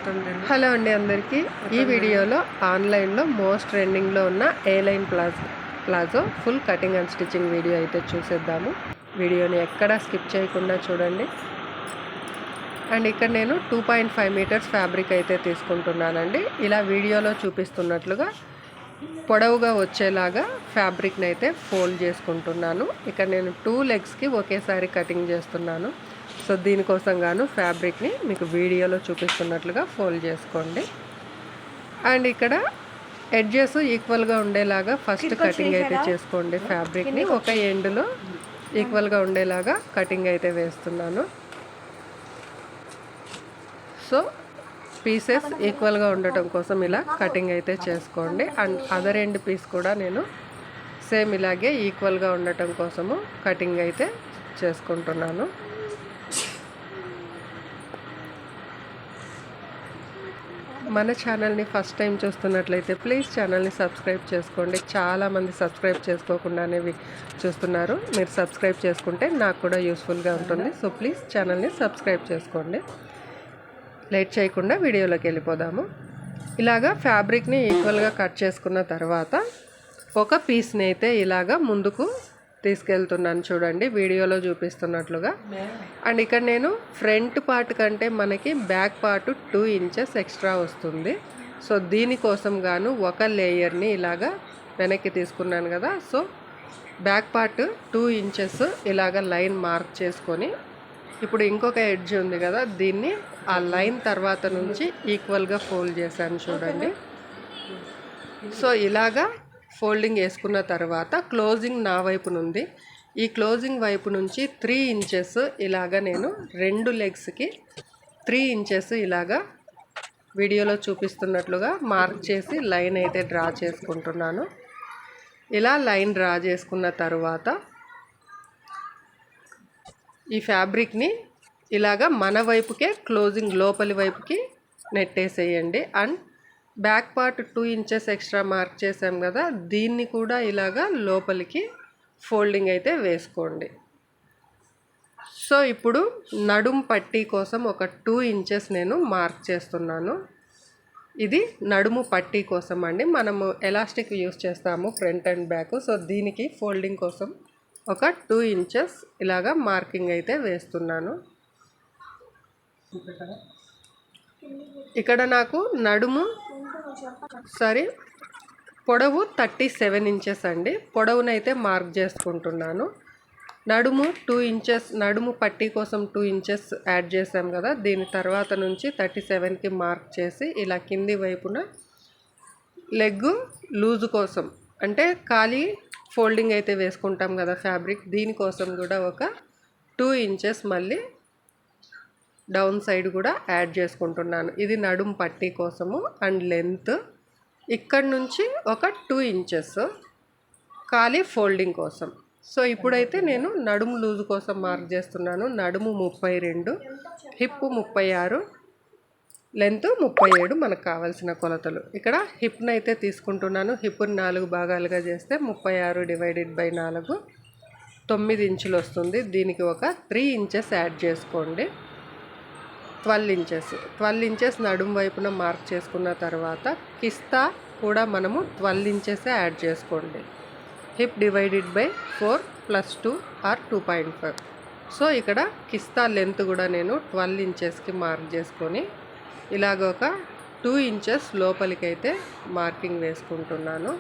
Hello అండి అందరికీ. ఈ వీడియోలో ఆన్లైన్లో మోస్ట్ ట్రెండింగ్లో ఉన్న A line palazzo full cutting and stitching video అయితే చూసేద్దాము. వీడియోని ఎక్కడా స్కిప్ చేయకుండా చూడండి. అండ్ ఇక్కడ నేను 2.5 మీటర్స్ ఫ్యాబ్రిక్ అయితే తీసుకుంటున్నానండి. ఇలా వీడియోలో చూపిస్తున్నట్లుగా పొడవుగా వచ్చేలాగా ఫ్యాబ్రిక్ని అయితే ఫోల్డ్ చేసుకుంటున్నాను. ఇక్కడ నేను 2 లెగ్స్కి ఒకేసారి కటింగ్ చేస్తున్నాను. సో దీనికోసం గాను ఫ్యాబ్రిక్ని మీకు వీడియోలో చూపిస్తున్నట్లుగా ఫోల్డ్ చేసుకోండి. అండ్ ఇక్కడ ఎడ్జెస్ ఈక్వల్గా ఉండేలాగా ఫస్ట్ కటింగ్ అయితే చేసుకోండి. ఫ్యాబ్రిక్ని ఒక ఎండ్లో ఈక్వల్గా ఉండేలాగా కటింగ్ అయితే వేస్తున్నాను. సో పీసెస్ ఈక్వల్గా ఉండటం కోసం ఇలా కటింగ్ అయితే చేసుకోండి. అండ్ అదర్ ఎండ్ పీస్ కూడా నేను సేమ్ ఇలాగే ఈక్వల్గా ఉండటం కోసము కటింగ్ అయితే చేసుకుంటున్నాను. మన ఛానల్ని ఫస్ట్ టైం చూస్తున్నట్లయితే ప్లీజ్ ఛానల్ని సబ్స్క్రైబ్ చేసుకోండి. చాలామంది సబ్స్క్రైబ్ చేసుకోకుండానే చూస్తున్నారు. మీరు సబ్స్క్రైబ్ చేసుకుంటే నాకు కూడా యూస్ఫుల్గా ఉంటుంది. సో ప్లీజ్ ఛానల్ని సబ్స్క్రైబ్ చేసుకోండి. లేట్ చేయకుండా వీడియోలోకి వెళ్ళిపోదాము. ఇలాగా ఫ్యాబ్రిక్ని ఈక్వల్గా కట్ చేసుకున్న తర్వాత ఒక పీస్ని అయితే ఇలాగా ముందుకు తీసుకెళ్తున్నాను చూడండి, వీడియోలో చూపిస్తున్నట్లుగా. అండ్ ఇక్కడ నేను ఫ్రంట్ పార్ట్ కంటే మనకి బ్యాక్ పార్ట్ 2 ఇంచెస్ ఎక్స్ట్రా వస్తుంది. సో దీనికోసం గాను ఒక లేయర్ని ఇలాగా వెనక్కి తీసుకున్నాను కదా. సో బ్యాక్ పార్ట్ 2 ఇంచెస్ ఇలాగ లైన్ మార్క్ చేసుకొని ఇప్పుడు ఇంకొక ఎడ్జ్ ఉంది కదా, దీన్ని ఆ లైన్ తర్వాత నుంచి ఈక్వల్గా ఫోల్డ్ చేశాను చూడండి. సో ఇలాగా ఫోల్డింగ్ వేసుకున్న తర్వాత క్లోజింగ్ నా వైపు నుండి, ఈ క్లోజింగ్ వైపు నుంచి 3 ఇంచెస్ ఇలాగా నేను 2 లెగ్స్కి 3 ఇంచెస్ ఇలాగా వీడియోలో చూపిస్తున్నట్లుగా మార్క్ చేసి లైన్ అయితే డ్రా చేసుకుంటున్నాను. ఇలా లైన్ డ్రా చేసుకున్న తర్వాత ఈ ఫ్యాబ్రిక్ని ఇలాగా మన వైపుకే క్లోజింగ్ లోపలి వైపుకి నెట్టేసేయండి. And back part 2 inches extra mark చేసాం కదా, దీన్ని కూడా ఇలాగా లోపలికి ఫోల్డింగ్ అయితే వేసుకోండి. సో ఇప్పుడు నడుం పట్టీ కోసం ఒక 2 ఇంచెస్ నేను మార్క్ చేస్తున్నాను. ఇది నడుము పట్టీ కోసం అండి. మనము ఎలాస్టిక్ యూస్ చేస్తాము ఫ్రంట్ అండ్ బ్యాక్. సో దీనికి ఫోల్డింగ్ కోసం ఒక 2 ఇంచెస్ ఇలాగా మార్కింగ్ అయితే వేస్తున్నాను. ఇక్కడ నాకు పొడవు 37 ఇంచెస్ అండి. పొడవునైతే మార్క్ చేసుకుంటున్నాను. నడుము 2 ఇంచెస్, నడుము పట్టీ కోసం 2 ఇంచెస్ యాడ్ చేసాం కదా, దీని తర్వాత నుంచి 37కి మార్క్ చేసి ఇలా కింది వైపున లెగ్ లూజు కోసం అంటే ఖాళీ ఫోల్డింగ్ అయితే వేసుకుంటాం కదా ఫ్యాబ్రిక్, దీనికోసం కూడా ఒక 2 ఇంచెస్ మళ్ళీ డౌన్ సైడ్ కూడా యాడ్ చేసుకుంటున్నాను. ఇది నడుము పట్టీ కోసము. అండ్ లెంత్ ఇక్కడ నుంచి ఒక 2 ఇంచెస్ ఖాళీ ఫోల్డింగ్ కోసం. సో ఇప్పుడైతే నేను నడుము లూజు కోసం మార్క్ చేస్తున్నాను. నడుము 32, హిప్ 36, లెంత్ 37 మనకు కావాల్సిన కొలతలు. ఇక్కడ హిప్ని అయితే తీసుకుంటున్నాను. హిప్ని 4 భాగాలుగా చేస్తే 36 డివైడెడ్ బై 4 9 ఇంచులు వస్తుంది. దీనికి ఒక 3 ఇంచెస్ యాడ్ చేసుకోండి. 12 ఇంచెస్ నడుము వైపున మార్క్ చేసుకున్న తర్వాత కిస్తా కూడా మనము 12 ఇంచెస్ యాడ్ చేసుకోండి. Hip divided by 4 + 2 or 2.5. So ఇక్కడ కిస్తా లెంత్ కూడా నేను 12 ఇంచెస్కి మార్క్ చేసుకొని ఇలాగ ఒక 2 ఇంచెస్ లోపలికైతే మార్కింగ్ వేసుకుంటున్నాను.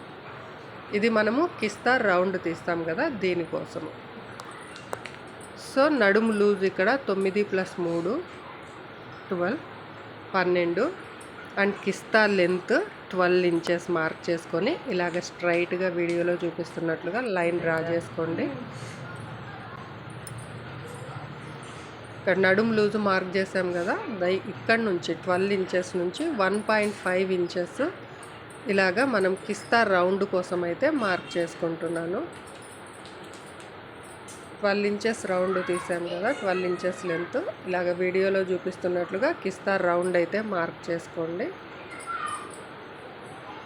ఇది మనము కిస్తా రౌండ్ తీస్తాం కదా, దీనికోసము. సో నడుము లూజ్ ఇక్కడ 9 + 3 12 అండ్ కిస్తా లెంత్ 12 ఇంచెస్ మార్క్ చేసుకొని ఇలాగ స్ట్రైట్గా వీడియోలో చూపిస్తున్నట్లుగా లైన్ డ్రా చేసుకోండి. ఇక్కడ నడుము లూజు మార్క్ చేసాం కదా, ఇక్కడ నుంచి 12 ఇంచెస్ నుంచి 1.5 ఇంచెస్ ఇలాగా మనం కిస్తా రౌండ్ కోసం అయితే మార్క్ చేసుకుంటున్నాను. 12 ఇంచెస్ రౌండ్ తీసాం కదా, 12 ఇంచెస్ లెంత్ ఇలాగ వీడియోలో చూపిస్తున్నట్లుగా కిస్తా రౌండ్ అయితే మార్క్ చేసుకోండి.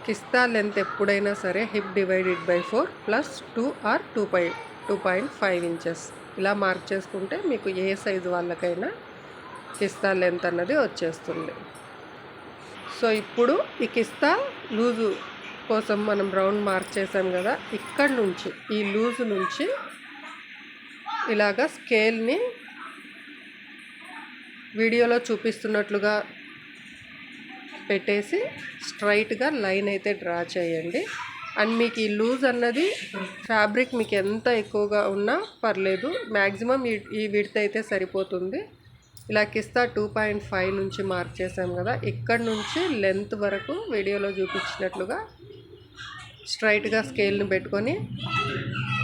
కిస్తా లెంత్ ఎప్పుడైనా సరే hip divided by 4 + 2 or 2.5 inches ఇలా మార్క్ చేసుకుంటే మీకు ఏ సైజు వాళ్ళకైనా కిస్తా లెంత్ అన్నది వచ్చేస్తుంది. సో ఇప్పుడు ఈ కిస్తా లూజు కోసం మనం రౌండ్ మార్క్ చేసాం కదా, ఇక్కడ నుంచి ఈ లూజు నుంచి ఇలాగా స్కేల్ని వీడియోలో చూపిస్తున్నట్లుగా పెట్టేసి స్ట్రైట్గా లైన్ అయితే డ్రా చేయండి. అండ్ మీకు ఈ లూజ్ అన్నది ఫ్యాబ్రిక్ మీకు ఎంత ఎక్కువగా ఉన్నా పర్లేదు, మ్యాక్సిమం ఈ విడ్త్ అయితే సరిపోతుంది. ఇలా కిస్తా 2.5 నుంచి మార్క్ చేసాం కదా, ఇక్కడ నుంచి లెంత్ వరకు వీడియోలో చూపించినట్లుగా స్ట్రైట్గా స్కేల్ని పెట్టుకొని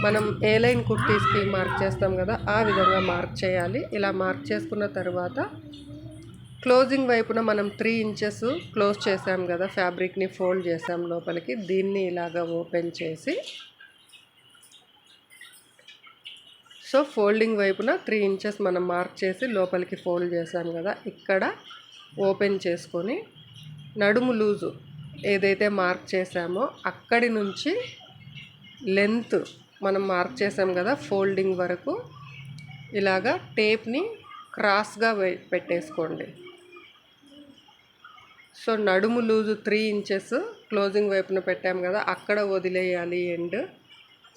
మనం ఏ లైన్ కుర్తీస్కి మార్క్ చేస్తాం కదా ఆ విధంగా మార్క్ చేయాలి. ఇలా మార్క్ చేసుకున్న తర్వాత క్లోజింగ్ వైపున మనం 3 ఇంచెస్ క్లోజ్ చేసాం కదా, ఫ్యాబ్రిక్ని ఫోల్డ్ చేసాం లోపలికి. దీన్ని ఇలాగ ఓపెన్ చేసి, సో ఫోల్డింగ్ వైపున 3 ఇంచెస్ మనం మార్క్ చేసి లోపలికి ఫోల్డ్ చేసాం కదా, ఇక్కడ ఓపెన్ చేసుకొని నడుము లూజు ఏదైతే మార్క్ చేసామో అక్కడి నుంచి లెంత్ మనం మార్క్ చేసాం కదా ఫోల్డింగ్ వరకు ఇలాగా టేప్ని క్రాస్గా పెట్టేసుకోండి. సో నడుము లూజు 3 ఇంచెస్ క్లోజింగ్ వైపున పెట్టాం కదా, అక్కడ వదిలేయాలి ఎండ్.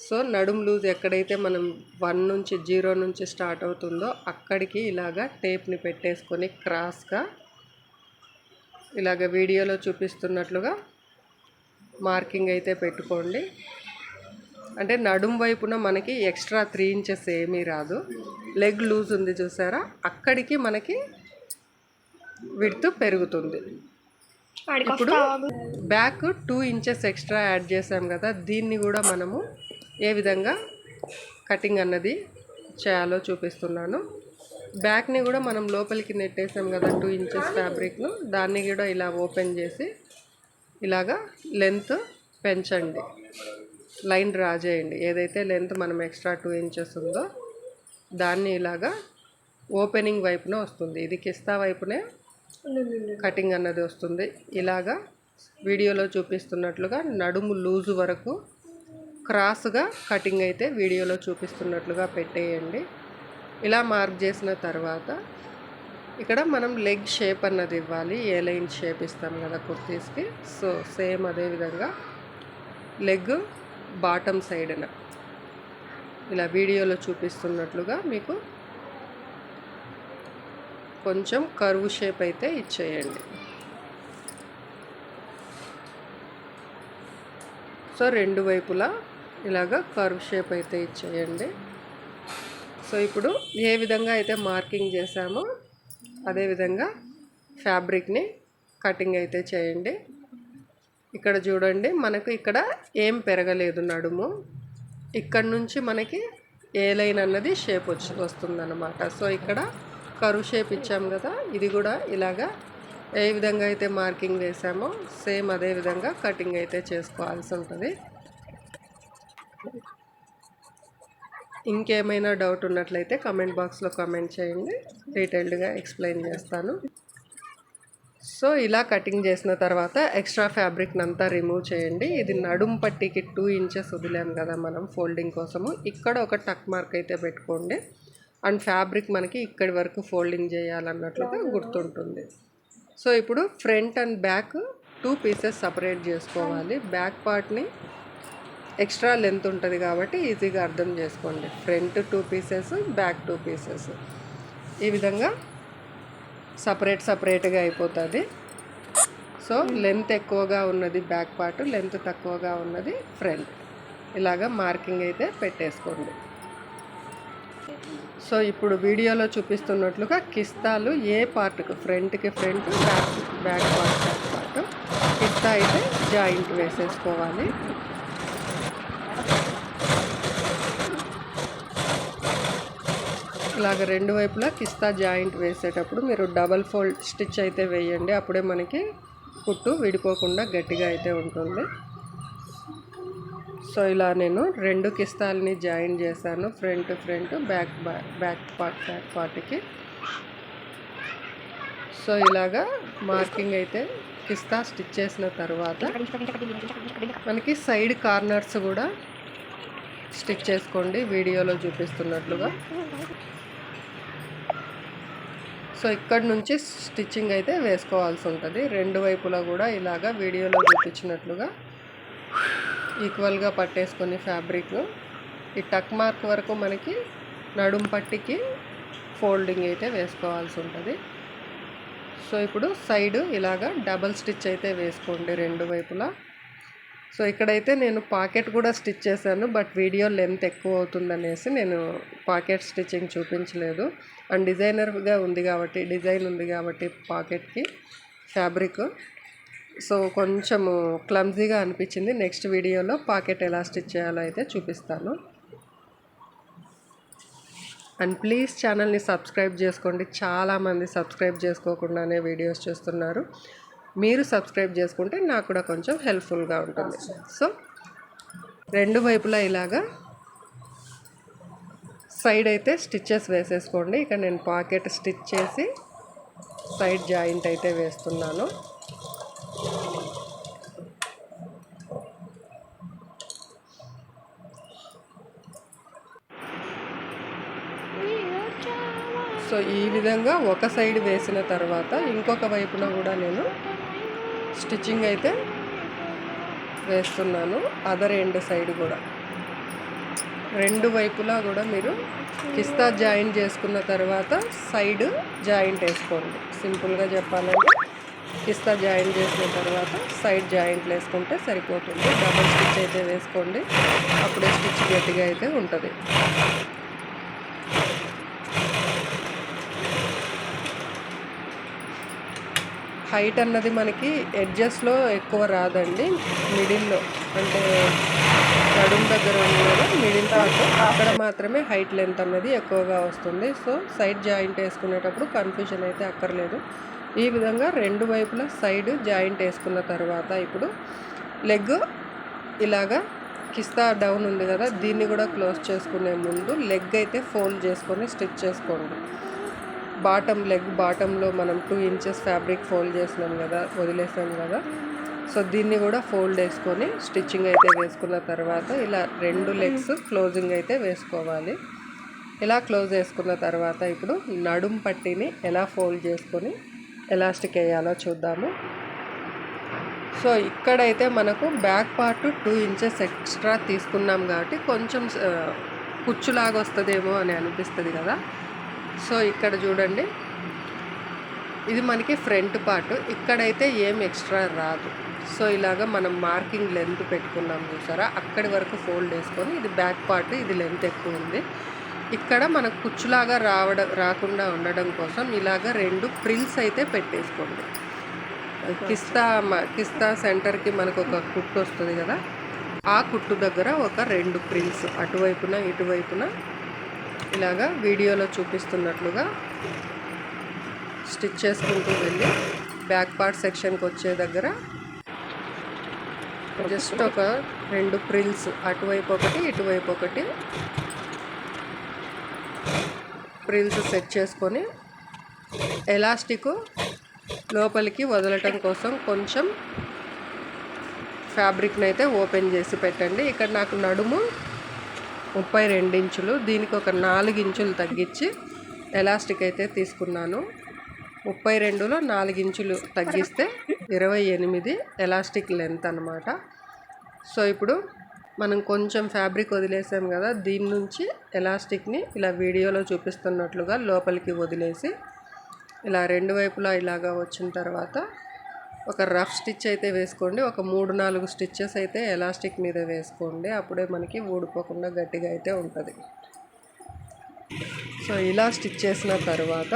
సో నడుము లూజ్ ఎక్కడైతే మనం 1 నుంచి 0 నుంచి స్టార్ట్ అవుతుందో అక్కడికి ఇలాగా టేప్ని పెట్టేసుకొని క్రాస్గా ఇలాగ వీడియోలో చూపిస్తున్నట్లుగా మార్కింగ్ అయితే పెట్టుకోండి. అంటే నడుము వైపున మనకి ఎక్స్ట్రా 3 ఇంచెస్ ఏమీ రాదు. లెగ్ లూజ్ ఉంది చూసారా, అక్కడికి మనకి విడ్త్ పెరుగుతుంది. ఇప్పుడు బ్యాక్ 2 ఇంచెస్ ఎక్స్ట్రా యాడ్ చేసాం కదా, దీన్ని కూడా మనము ఏ విధంగా కటింగ్ అన్నది చేయాలో చూపిస్తున్నాను. బ్యాక్ని కూడా మనం లోపలికి నెట్టేసాం కదా 2 ఇంచెస్ ఫ్యాబ్రిక్ను, దాన్ని కూడా ఇలా ఓపెన్ చేసి ఇలాగా లెంత్ పెంచండి, లైన్ డ్రా చేయండి. ఏదైతే లెంత్ మనం ఎక్స్ట్రా 2 ఇంచెస్ ఉందో దాన్ని ఇలాగా ఓపెనింగ్ వైపున వస్తుంది. ఇది కిస్తా వైపునే కటింగ్ అన్నది వస్తుంది. ఇలాగా వీడియోలో చూపిస్తున్నట్లుగా నడుము లూజు వరకు క్రాస్గా కటింగ్ అయితే వీడియోలో చూపిస్తున్నట్లుగా పెట్టేయండి. ఇలా మార్క్ చేసిన తర్వాత ఇక్కడ మనం లెగ్ షేప్ అన్నది ఇవ్వాలి. ఏ లైన్ షేప్ ఇస్తాం కదా కుర్తీస్కి, సో సేమ్ అదే విధంగా లెగ్ బాటమ్ సైడ్న ఇలా వీడియోలో చూపిస్తున్నట్లుగా మీకు కొంచెం కర్వ్ షేప్ అయితే ఇచ్చేయండి. సో 2 వైపులా ఇలాగ కర్వ్ షేప్ అయితే ఇచ్చేయండి. సో ఇప్పుడు ఏ విధంగా అయితే మార్కింగ్ చేసామో అదేవిధంగా ఫ్యాబ్రిక్ని కటింగ్ అయితే చేయండి. ఇక్కడ చూడండి, మనకు ఇక్కడ ఏం పెరగలేదు నడుము, ఇక్కడ నుంచి మనకి ఏ లైన్ అన్నది షేప్ వస్తుందన్నమాట. సో ఇక్కడ కర్వ్ షేప్ ఇచ్చాం కదా, ఇది కూడా ఇలాగా ఏ విధంగా అయితే మార్కింగ్ వేసామో సేమ్ అదే విధంగా కటింగ్ అయితే చేసుకోవాల్సి ఉంటుంది. ఇంకేమైనా డౌట్ ఉన్నట్లయితే కమెంట్ బాక్స్లో కామెంట్ చేయండి, డీటెయిల్డ్గా ఎక్స్ప్లెయిన్ చేస్తాను. సో ఇలా కటింగ్ చేసిన తర్వాత ఎక్స్ట్రా ఫ్యాబ్రిక్ని అంతా రిమూవ్ చేయండి. ఇది నడుము పట్టీకి 2 ఇంచెస్ వదిలాం కదా మనం ఫోల్డింగ్ కోసము, ఇక్కడ ఒక టక్ మార్క్ అయితే పెట్టుకోండి. అండ్ ఫ్యాబ్రిక్ మనకి ఇక్కడి వరకు ఫోల్డింగ్ చేయాలన్నట్లుగా గుర్తుంటుంది. సో ఇప్పుడు front and back 2 pieces separate చేసుకోవాలి. బ్యాక్ పార్ట్ని ఎక్స్ట్రా లెంత్ ఉంటుంది కాబట్టి ఈజీగా అర్థం చేసుకోండి. ఫ్రంట్ 2 పీసెస్, బ్యాక్ 2 పీసెస్, ఈ విధంగా సపరేట్గా అయిపోతుంది. సో లెంత్ ఎక్కువగా ఉన్నది బ్యాక్ పార్ట్, లెంత్ తక్కువగా ఉన్నది ఫ్రంట్. ఇలాగా మార్కింగ్ అయితే పెట్టేసుకోండి. సో ఇప్పుడు వీడియోలో చూపిస్తున్నట్లుగా కిస్తాలు ఏ పార్ట్కి, ఫ్రంట్కి ఫ్రంట్, బ్యాక్ పార్ట్ కిస్తా అయితే జాయింట్ వేసేసుకోవాలి. ఇలాగ 2 వైపులా కిస్తా జాయింట్ వేసేటప్పుడు మీరు డబల్ ఫోల్డ్ స్టిచ్ అయితే వేయండి, అప్పుడే మనకి కుట్టు విడిపోకుండా గట్టిగా అయితే ఉంటుంది. సో ఇలా నేను 2 కిస్తాలని జాయిన్ చేశాను, ఫ్రంట్ బ్యాక్ పార్ట్కి. సో ఇలాగా మార్కింగ్ అయితే కిస్తా స్టిచ్ చేసిన తర్వాత మనకి సైడ్ కార్నర్స్ కూడా స్టిచ్ చేసుకోండి వీడియోలో చూపిస్తున్నట్లుగా. సో ఇక్కడ నుంచి స్టిచ్చింగ్ అయితే వేసుకోవాల్సి ఉంటుంది. రెండు వైపులా కూడా ఇలాగా వీడియోలో చూపించినట్లుగా ఈక్వల్గా పట్టేసుకొని ఫ్యాబ్రిక్ ఈ టక్ మార్క్ వరకు మనకి నడుం పట్టికి ఫోల్డింగ్ అయితే వేసుకోవాల్సి ఉంటుంది. సో ఇప్పుడు సైడ్ ఇలాగా డబల్ స్టిచ్ అయితే వేసుకోండి రెండు వైపులా. సో ఇక్కడైతే నేను పాకెట్ కూడా స్టిచ్ చేశాను, బట్ వీడియో లెంత్ ఎక్కువ అవుతుందనేసి నేను పాకెట్ స్టిచ్చింగ్ చూపించలేదు. అండ్ డిజైన్ ఉంది కాబట్టి పాకెట్కి ఫ్యాబ్రిక్ సో కొంచెము క్లమ్జీగా అనిపించింది. నెక్స్ట్ వీడియోలో పాకెట్ ఎలా స్టిచ్ చేయాలో అయితే చూపిస్తాను. అండ్ ప్లీజ్ ఛానల్ని సబ్స్క్రైబ్ చేసుకోండి. చాలామంది సబ్స్క్రైబ్ చేసుకోకుండానే వీడియోస్ చూస్తున్నారు. మీరు సబ్స్క్రైబ్ చేసుకుంటే నాకు కూడా కొంచెం హెల్ప్ఫుల్గా ఉంటుంది. సో రెండు వైపులా ఇలాగా సైడ్ అయితే స్టిచ్చెస్ వేసేసుకోండి. ఇక్కడ నేను పాకెట్ స్టిచ్ చేసి సైడ్ జాయింట్ అయితే వేస్తున్నాను. సో ఈ విధంగా ఒక సైడ్ వేసిన తర్వాత ఇంకొక వైపున కూడా నేను స్టిచ్చింగ్ అయితే వేస్తున్నాను. అదర్ ఎండ్ సైడ్ కూడా రెండు వైపులా కూడా మీరు కిస్తా జాయింట్ చేసుకున్న తర్వాత సైడ్ జాయింట్ వేసుకోండి. సింపుల్గా చెప్పాలంటే కిస్తా జాయింట్ చేసిన తర్వాత సైడ్ జాయింట్లు వేసుకుంటే సరిపోతుంది. డబుల్ స్టిచ్ అయితే వేసుకోండి, అప్పుడే స్టిచ్ గట్టిగా అయితే ఉంటుంది. హైట్ అన్నది మనకి ఎడ్జెస్లో ఎక్కువ రాదండి, మిడిల్లో అంటే నడుము దగ్గర ఉంది కదా మిడిల్ పార్ట్, అక్కడ మాత్రమే హైట్ లెంత్ అన్నది ఎక్కువగా వస్తుంది. సో సైడ్ జాయింట్ వేసుకునేటప్పుడు కన్ఫ్యూజన్ అయితే అక్కర్లేదు. ఈ విధంగా రెండు వైపులా సైడ్ జాయింట్ వేసుకున్న తర్వాత ఇప్పుడు లెగ్ ఇలాగా కిస్తా డౌన్ ఉంది కదా, దీన్ని కూడా క్లోజ్ చేసుకునే ముందు లెగ్ అయితే ఫోల్డ్ చేసుకొని స్టిచ్ చేసుకోండి. లెగ్ బాటంలో మనం 2 ఇంచెస్ ఫ్యాబ్రిక్ ఫోల్డ్ చేసినాం కదా, వదిలేసాం కదా. సో దీన్ని కూడా ఫోల్డ్ వేసుకొని స్టిచ్చింగ్ అయితే వేసుకున్న తర్వాత ఇలా రెండు లెగ్స్ క్లోజింగ్ అయితే వేసుకోవాలి. ఇలా క్లోజ్ చేసుకున్న తర్వాత ఇప్పుడు నడుం పట్టిని ఎలా ఫోల్డ్ చేసుకొని ఎలాస్టిక్ వేయాలో చూద్దాము. సో ఇక్కడైతే మనకు బ్యాక్ పార్ట్ 2 ఇంచెస్ ఎక్స్ట్రా తీసుకున్నాం కాబట్టి కొంచెం కుచ్చులాగా వస్తుందేమో అని అనిపిస్తుంది కదా. సో ఇక్కడ చూడండి, ఇది మనకి ఫ్రంట్ పార్ట్, ఇక్కడైతే ఏం ఎక్స్ట్రా రాదు. సో ఇలాగ మనం మార్కింగ్ లెంత్ పెట్టుకున్నాం చూసారా, అక్కడి వరకు ఫోల్డ్ వేసుకొని ఇది బ్యాక్ పార్ట్, ఇది లెంత్ ఎక్కువ ఉంది. ఇక్కడ మనకు కుచ్చులాగా రాకుండా ఉండడం కోసం ఇలాగ 2 ప్రిల్స్ అయితే పెట్టేసుకోండి. కిస్తా సెంటర్కి మనకు ఒక కుట్టు వస్తుంది కదా, ఆ కుట్టు దగ్గర ఒక 2 ప్రిల్స్ అటువైపున ఇటువైపున ఇలాగా వీడియోలో చూపిస్తున్నట్లుగా స్టిచ్ చేసుకుంటూ వెళ్ళి బ్యాక్ పార్ట్ సెక్షన్కి వచ్చే దగ్గర జస్ట్ ఒక 2 ప్రిల్స్ అటువైపు ఒకటి ఇటువైపు ఒకటి ప్రిల్స్ సెట్ చేసుకొని ఎలాస్టిక్ లోపలికి వదలటం కోసం కొంచెం ఫ్యాబ్రిక్ని అయితే ఓపెన్ చేసి పెట్టండి. ఇక్కడ నాకు నడుము 32 ఇంచులు, దీనికి ఒక 4 ఇంచులు తగ్గించి ఎలాస్టిక్ అయితే తీసుకున్నాను. 32లో 4 ఇంచులు తగ్గిస్తే 28 ఎలాస్టిక్ లెంత్ అనమాట. సో ఇప్పుడు మనం కొంచెం ఫ్యాబ్రిక్ వదిలేసాం కదా, దీని నుంచి ఎలాస్టిక్ని ఇలా వీడియోలో చూపిస్తున్నట్లుగా లోపలికి వదిలేసి ఇలా రెండు వైపులా ఇలాగా వచ్చిన తర్వాత ఒక రఫ్ స్టిచ్ అయితే వేసుకోండి. ఒక 3-4 స్టిచ్చెస్ అయితే ఎలాస్టిక్ మీద వేసుకోండి, అప్పుడే మనకి ఊడిపోకుండా గట్టిగా అయితే ఉంటుంది. సో ఇలా స్టిచ్ చేసిన తర్వాత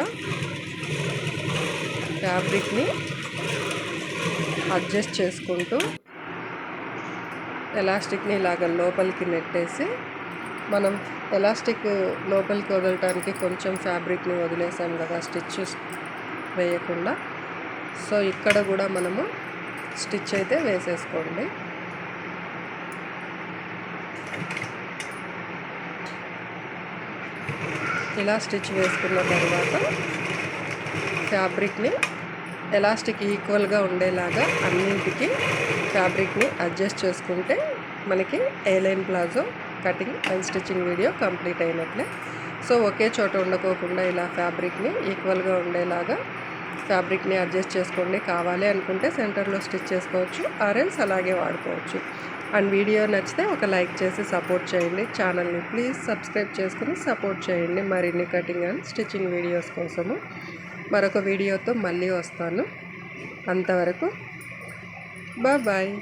ఫ్యాబ్రిక్ని అడ్జస్ట్ చేసుకుంటూ ఎలాస్టిక్ని ఇలాగ లోపలికి నెట్టేసి, మనం ఎలాస్టిక్ లోపలికి వదలటానికి కొంచెం ఫ్యాబ్రిక్ని వదిలేసాం కదా స్టిచ్ వేయకుండా. సో ఇక్కడ కూడా మనము స్టిచ్ అయితే వేసేసుకోండి. ఇలా స్టిచ్ వేసుకున్న తర్వాత ఫ్యాబ్రిక్ని ఎలాస్టిక్ ఈక్వల్గా ఉండేలాగా అన్నింటికి ఫ్యాబ్రిక్ని అడ్జస్ట్ చేసుకుంటే మనకి A line palazzo cutting and stitching video complete అయినట్లే. సో ఒకే చోట ఉండకోకుండా ఇలా ఫ్యాబ్రిక్ని ఈక్వల్గా ఉండేలాగా ఫ్యాబ్రిక్ని అడ్జస్ట్ చేసుకోండి. కావాలి అనుకుంటే సెంటర్లో స్టిచ్ చేసుకోవచ్చు, ఆరెల్స్ అలాగే వాడుకోవచ్చు. అండ్ వీడియో నచ్చితే ఒక లైక్ చేసి సపోర్ట్ చేయండి. ఛానల్ని ప్లీజ్ సబ్స్క్రైబ్ చేసుకుని సపోర్ట్ చేయండి మరిన్ని కటింగ్ అండ్ స్టిచ్చింగ్ వీడియోస్ కోసము. మరొక వీడియోతో మళ్ళీ వస్తాను. అంతవరకు bye.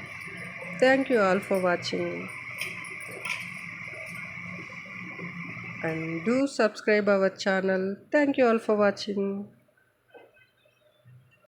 Thank you all for watching and do subscribe our channel. Thank you all for watching.